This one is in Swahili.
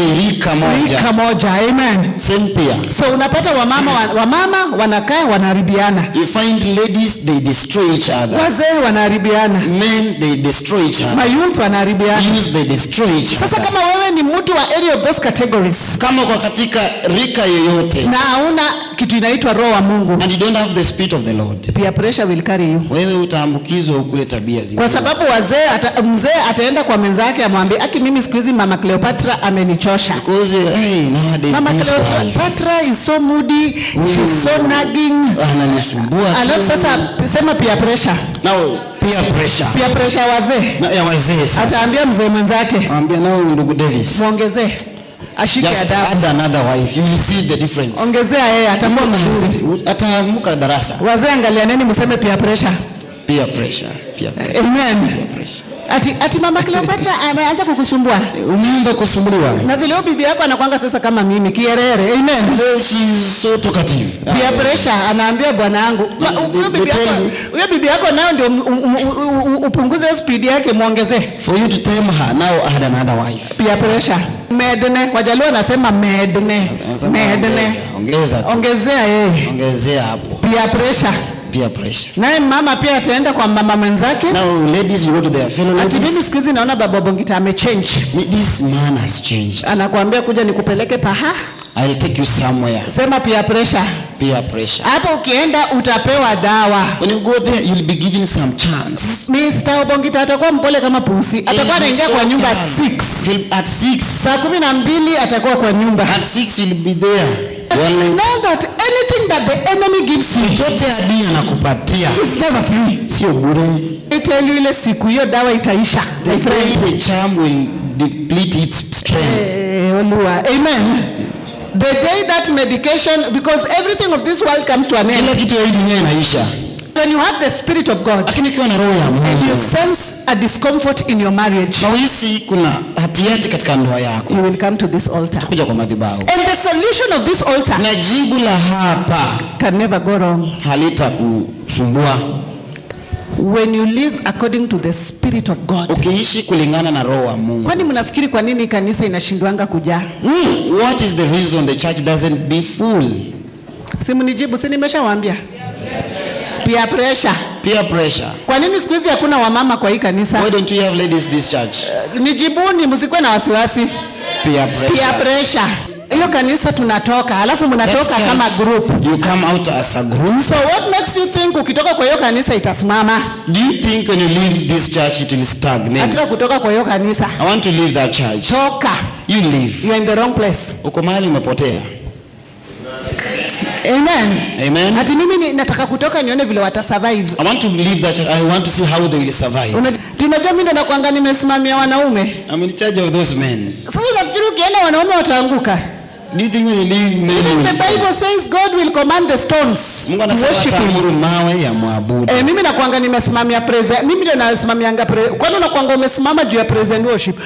umri, rika moja. Amen. Same pia. So unapata wamama wanakaa wanaharibiana. You find ladies, they destroy each other. Wazee wanaharibiana. Men, they destroy each other. Mayouth wanaharibiana. Youth, they destroy each other. Sasa kama wewe ni mtu wa any of those categories, kama kwa katika rika yoyote, na hauna kitu inaitwa roho wa Mungu, and you don't have the spirit of the Lord, peer pressure will carry you. wewe utaambukizwa ukule tabia zingine. Kwa sababu mzee ataenda kwa mwenzake amwambie, "Aki mimi siku hizi Mama Cleopatra amenichosha." Because nowadays Mama Cleopatra is so moody, she's so nagging. Ananisumbua. Alafu sasa sema peer pressure. Now peer pressure wazee. Na ya wazee sasa. Ataambia mzee mwenzake, Mwambie nao ndugu Davis, muongezee. Ashike just adabu. add another wife, you will see the difference. Ongezea yeye atakuwa mzuri. Ataamka darasa. Wazee angalianeni mseme peer pressure. Peer pressure. Amen. Peer pressure. Ati Mama Cleopatra ameanza kukusumbua. Umeanza kusumbuliwa. Na vile bibi yako anakuanga sasa kama mimi kierere. Amen. She's so talkative. Peer pressure anaambia bwana wangu, huyo bibi yako nayo ndio upunguze speed yake muongezee. For you to tell her now add another wife. Peer pressure. Medne, Wajaluo anasema medne. Ongezea yeye. Ongezea hapo. Peer pressure. Naye mama pia ataenda kwa mama mwenzake. Now ladies, you go to their fellow ladies. Ati mimi siku hizi naona Baba Bongita amechange. This man has changed. Anakuambia kuja nikupeleke paha. I'll take you somewhere. Sema peer pressure. Hapo ukienda utapewa dawa. When you go there, you'll be given some chance. Mr. Bongita atakuwa mpole kama pusi. Atakuwa anaingia kwa nyumba 6. At 6. Saa 12 atakuwa kwa nyumba. At 6 you'll be there. Know that anything that the enemy gives you, chochote adui anakupatia, is never free. Sio bure. I tell you, ile siku hiyo dawa itaisha. The charm will deplete its strength. Amen. The day that medication, because everything of this world comes to an end. Kila kitu ya dunia inaisha. When you have the spirit of God, and you sense a discomfort in your marriage, kuna hatiyati katika ndoa yako, you will come to this altar. Kuja kwa madhabahu. And the solution of this altar, na jibu la hapa, can never go wrong. Halitakusumbua. When you live according to the spirit of God. Ukiishi kulingana na roho wa Mungu. Kwani mnafikiri kwa nini kanisa inashindwanga kujaa? What is the reason the church doesn't be full? Simnijibu, si nimeshawaambia. Peer pressure. Kwa nini siku hizi hakuna wamama kwa hii kanisa? Why don't you have ladies this church? Nijibuni, msikuwe na wasiwasi. Peer pressure. Hiyo kanisa tunatoka, alafu mnatoka kama group. You come out as a group. So what makes you think ukitoka kwa hiyo kanisa itasimama? Do you think when you leave this church it will stagnate? Hata kutoka kwa hiyo kanisa. I want to leave that church. Toka. You leave. You are in the wrong place. Uko mahali umepotea. Amen. Ati mimi nataka kutoka nione vile watasurvive. I want to leave that church. I want to see how they will survive. Tunajua mimi ndo nakuanga nimesimamia wanaume. I'm in charge of those men. Sasa unafikiri ukienda wanaume wataanguka? Do you think when you leave men? The Bible says God will command the stones. Mungu anasema ataamuru mawe ya muabudu. Mimi nakuanga nimesimamia praise. Mimi ndio nasimamianga praise. Kwani unakuanga umesimama juu ya praise and worship?